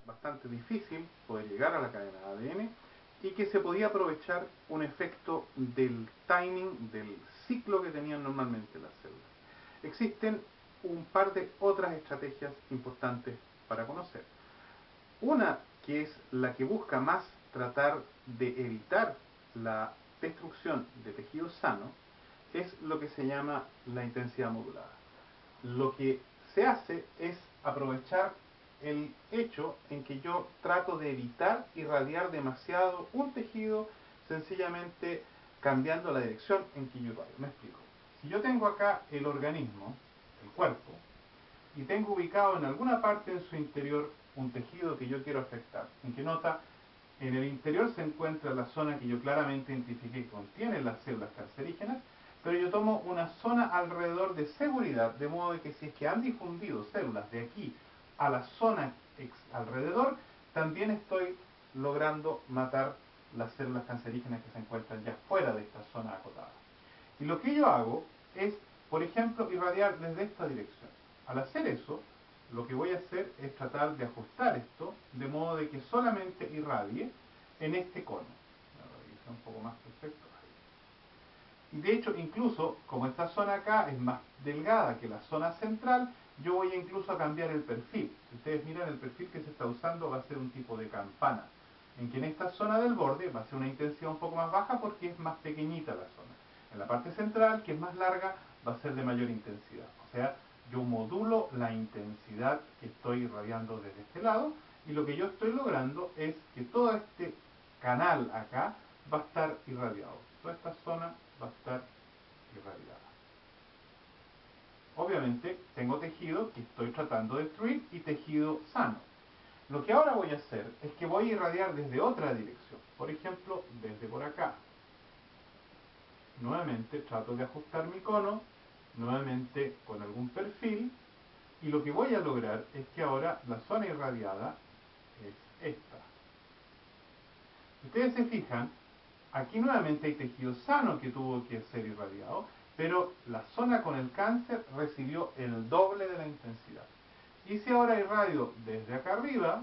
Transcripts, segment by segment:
bastante difícil poder llegar a la cadena de ADN y que se podía aprovechar un efecto del timing, del ciclo que tenían normalmente las células. Existen un par de otras estrategias importantes para conocer. Una que es la que busca más tratar de evitar la destrucción de tejido sano es lo que se llama la intensidad modulada. Lo que se hace es aprovechar el hecho en que yo trato de evitar irradiar demasiado un tejido sencillamente cambiando la dirección en que yo irradio. Me explico. Si yo tengo acá el organismo, el cuerpo, y tengo ubicado en alguna parte en su interior un tejido que yo quiero afectar, en que nota, en el interior se encuentra la zona que yo claramente identifiqué que contiene las células cancerígenas, pero yo tomo una zona alrededor de seguridad, de modo de que si es que han difundido células de aquí a la zona alrededor, también estoy logrando matar las células cancerígenas que se encuentran ya fuera de esta zona acotada. Y lo que yo hago es, por ejemplo, irradiar desde esta dirección. Al hacer eso, lo que voy a hacer es tratar de ajustar esto de modo de que solamente irradie en este cono. Un poco más perfecto. Y de hecho, incluso, como esta zona acá es más delgada que la zona central, yo voy incluso a cambiar el perfil. Si ustedes miran, el perfil que se está usando va a ser un tipo de campana, en que en esta zona del borde va a ser una intensidad un poco más baja porque es más pequeñita la zona. En la parte central, que es más larga, va a ser de mayor intensidad. O sea, yo modulo la intensidad que estoy irradiando desde este lado, y lo que yo estoy logrando es que todo este canal acá va a estar irradiado. Toda esta zona va a estar irradiada. Obviamente tengo tejido que estoy tratando de destruir y tejido sano. Lo que ahora voy a hacer es que voy a irradiar desde otra dirección. Por ejemplo, desde por acá. Nuevamente trato de ajustar mi cono, nuevamente con algún perfil, y lo que voy a lograr es que ahora la zona irradiada es esta. Si ustedes se fijan, aquí nuevamente hay tejido sano que tuvo que ser irradiado, pero la zona con el cáncer recibió el doble de la intensidad. Y si ahora irradio desde acá arriba,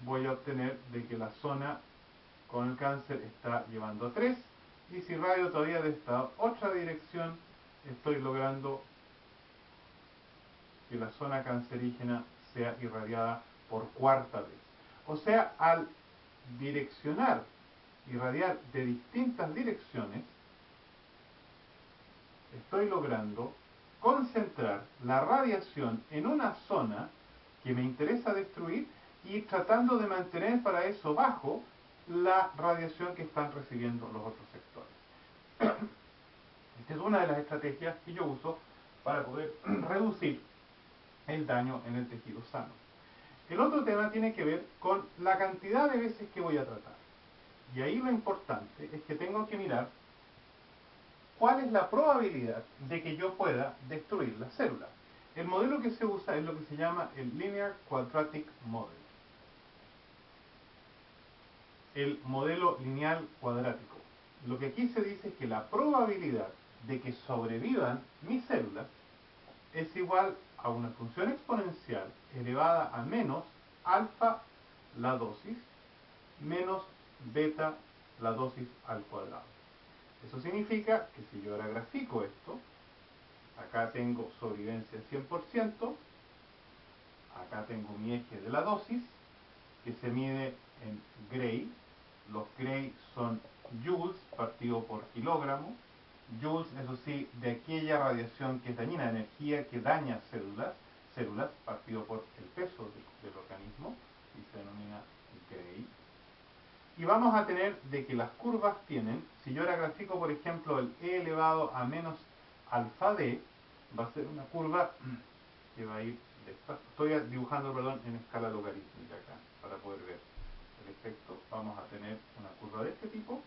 voy a obtener de que la zona con el cáncer está llevando a 3, y si irradio todavía de esta otra dirección, estoy logrando que la zona cancerígena sea irradiada por cuarta vez. O sea, al direccionar, irradiar de distintas direcciones, estoy logrando concentrar la radiación en una zona que me interesa destruir y tratando de mantener para eso bajo la radiación que están recibiendo los otros sectores. Esta es una de las estrategias que yo uso para poder reducir el daño en el tejido sano. El otro tema tiene que ver con la cantidad de veces que voy a tratar. Y ahí lo importante es que tengo que mirar cuál es la probabilidad de que yo pueda destruir la célula. El modelo que se usa es lo que se llama el Linear Quadratic Model. El modelo lineal cuadrático. Lo que aquí se dice es que la probabilidad de que sobrevivan mis células es igual a una función exponencial elevada a menos alfa la dosis menos beta la dosis al cuadrado. Eso significa que si yo ahora grafico esto, acá tengo sobrevivencia 100%, acá tengo mi eje de la dosis, que se mide en Gray. Los Gray son joules partido por kilogramo. Joules, eso sí, de aquella radiación que es dañina, energía que daña células partido por el peso del organismo, y se denomina Gray. Y vamos a tener de que las curvas tienen, si yo ahora grafico por ejemplo el e elevado a menos alfa d, va a ser una curva que va a ir de esta, estoy dibujando, perdón, en escala logarítmica acá, para poder ver el efecto. Vamos a tener una curva de este tipo,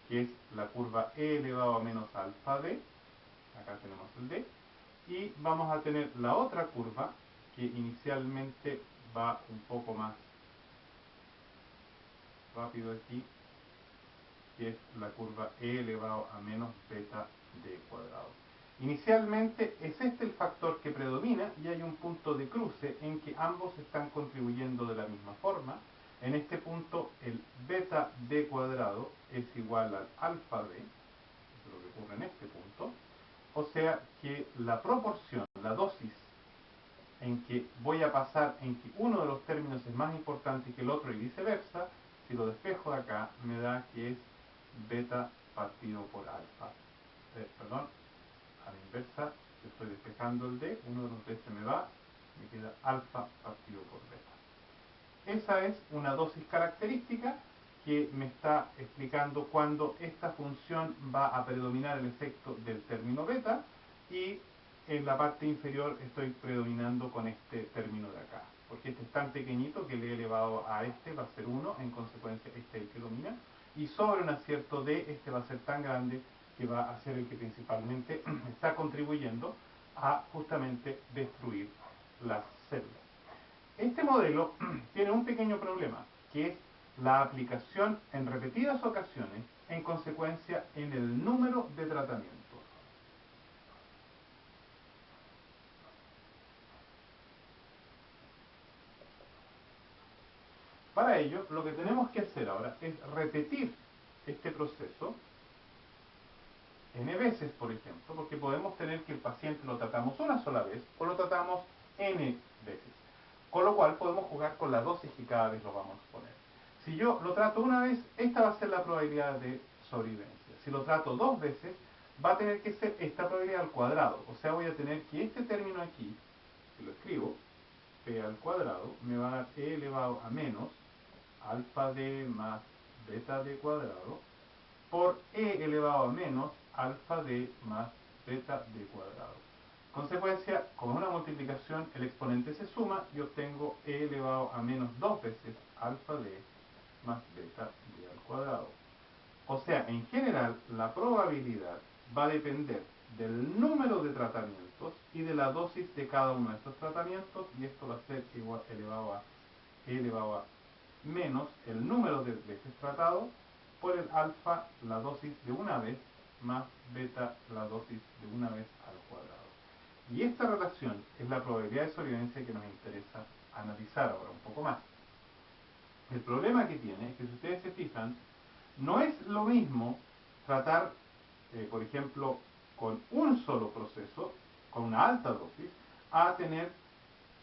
que es la curva e elevado a menos alfa d, acá tenemos el d, y vamos a tener la otra curva, que inicialmente va un poco más rápido aquí, que es la curva e elevado a menos beta d cuadrado. Inicialmente es este el factor que predomina y hay un punto de cruce en que ambos están contribuyendo de la misma forma. En este punto el beta d cuadrado es igual al alfa d, eso es lo que ocurre en este punto. O sea que la proporción, la dosis en que voy a pasar en que uno de los términos es más importante que el otro y viceversa, si lo despejo de acá me da que es beta partido por alfa. Perdón, a la inversa, estoy despejando el d, uno de los d se me va, me queda alfa partido por beta. Esa es una dosis característica que me está explicando cuándo esta función va a predominar el efecto del término beta, y en la parte inferior estoy predominando con este término de acá, porque este es tan pequeñito que el e elevado a este va a ser 1, en consecuencia este es el que domina, y sobre un acierto d este va a ser tan grande que va a ser el que principalmente está contribuyendo a justamente destruir las células. Este modelo tiene un pequeño problema, que es la aplicación en repetidas ocasiones, en consecuencia en el número de tratamientos. Para ello, lo que tenemos que hacer ahora es repetir este proceso n veces, por ejemplo, porque podemos tener que el paciente lo tratamos una sola vez o lo tratamos n veces. Con lo cual podemos jugar con la dosis que cada vez lo vamos a poner. Si yo lo trato una vez, esta va a ser la probabilidad de sobrevivencia. Si lo trato dos veces, va a tener que ser esta probabilidad al cuadrado. O sea, voy a tener que este término aquí, si lo escribo, p al cuadrado, me va a dar e elevado a menos alfa d más beta d cuadrado por e elevado a menos alfa d más beta d cuadrado. Consecuencia, como es una multiplicación, el exponente se suma y obtengo e elevado a menos 2 veces alfa d más beta d al cuadrado. O sea, en general, la probabilidad va a depender del número de tratamientos y de la dosis de cada uno de estos tratamientos, y esto va a ser igual elevado a e elevado a menos el número de veces tratado por el alfa, la dosis de una vez, más beta, la dosis de una vez al cuadrado. Y esta relación es la probabilidad de sobrevivencia que nos interesa analizar ahora un poco más. El problema que tiene es que, si ustedes se fijan, no es lo mismo tratar, por ejemplo, con un solo proceso, con una alta dosis, a tener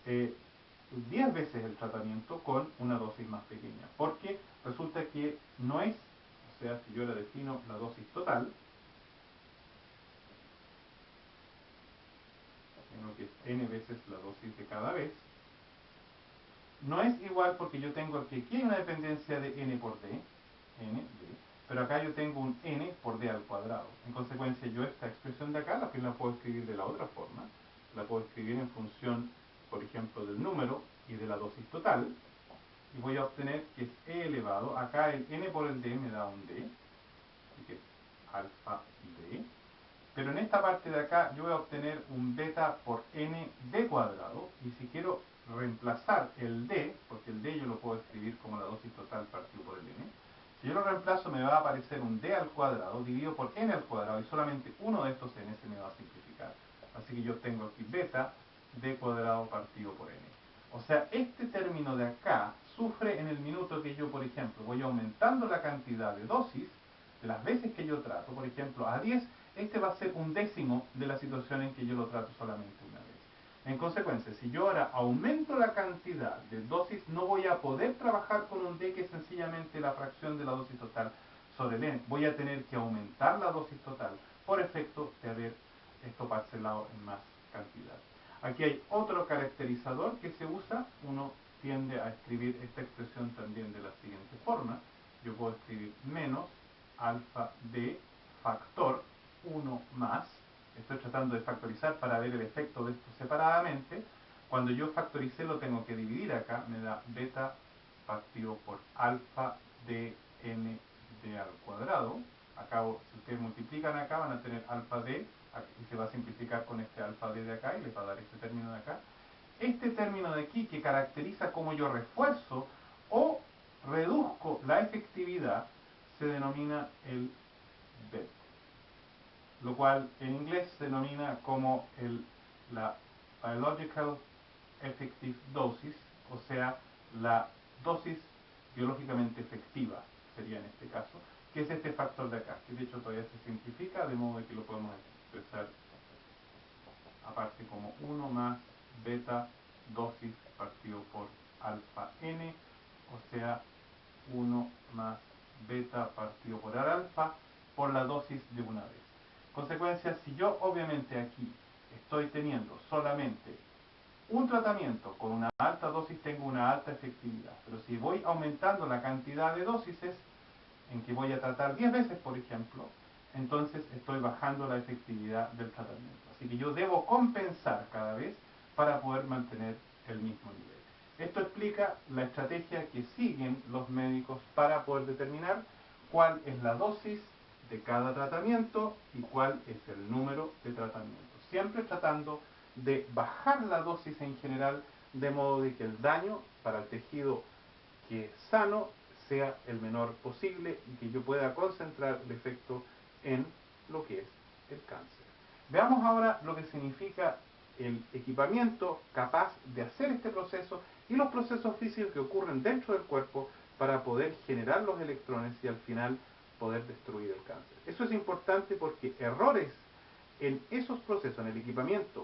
10 veces el tratamiento con una dosis más pequeña. Porque resulta que no es, o sea, si yo le defino la dosis total, sino que es n veces la dosis de cada vez, no es igual porque yo tengo aquí hay una dependencia de n por d, n, d, pero acá yo tengo un n por d al cuadrado. En consecuencia, yo esta expresión de acá la puedo escribir de la otra forma. La puedo escribir en función, por ejemplo, del número y de la dosis total, y voy a obtener que es e elevado, acá el n por el d me da un d, y que es alfa d, pero en esta parte de acá yo voy a obtener un beta por n d cuadrado, y si quiero reemplazar el d, porque el d yo lo puedo escribir como la dosis total partido por el n, si yo lo reemplazo me va a aparecer un d al cuadrado dividido por n al cuadrado, y solamente uno de estos n se me va a simplificar. Así que yo tengo aquí beta d cuadrado partido por n. O sea, este término de acá sufre en el minuto que yo, por ejemplo, voy aumentando la cantidad de dosis, de las veces que yo trato. Por ejemplo, a 10, este va a ser un décimo de la situación en que yo lo trato solamente una vez. En consecuencia, si yo ahora aumento la cantidad de dosis, no voy a poder trabajar con un D que es sencillamente la fracción de la dosis total sobre el N. Voy a tener que aumentar la dosis total por efecto de haber esto parcelado en más cantidad. Aquí hay otro caracterizador que se usa. Uno tiende a escribir esta expresión también de la siguiente forma. Yo puedo escribir menos alfa d factor 1 más. Estoy tratando de factorizar para ver el efecto de esto separadamente. Cuando yo factoricé lo tengo que dividir acá. Me da beta partido por alfa d n d al cuadrado. Acá, si ustedes multiplican acá, van a tener alfa d, y se va a simplificar con este alfa d de acá y les va a dar este término de acá. Este término de aquí, que caracteriza cómo yo refuerzo o reduzco la efectividad, se denomina el beta. lo cual en inglés se denomina como la Biological Effective Dosage, o sea, la dosis biológicamente efectiva, sería en este caso, que es este factor de acá, que de hecho todavía se simplifica, de modo que lo podemos expresar aparte como 1 más beta dosis partido por alfa n, o sea, 1 más beta partido por alfa por la dosis de una vez. Consecuencia, si yo obviamente aquí estoy teniendo solamente un tratamiento con una alta dosis, tengo una alta efectividad, pero si voy aumentando la cantidad de dosis en que voy a tratar 10 veces, por ejemplo, entonces estoy bajando la efectividad del tratamiento. Así que yo debo compensar cada vez para poder mantener el mismo nivel. Esto explica la estrategia que siguen los médicos para poder determinar cuál es la dosis de cada tratamiento y cuál es el número de tratamientos. Siempre tratando de bajar la dosis en general, de modo de que el daño para el tejido que es sano sea el menor posible y que yo pueda concentrar el efecto en lo que es el cáncer. Veamos ahora lo que significa el equipamiento capaz de hacer este proceso y los procesos físicos que ocurren dentro del cuerpo para poder generar los electrones y al final poder destruir el cáncer. Eso es importante porque errores en esos procesos, en el equipamiento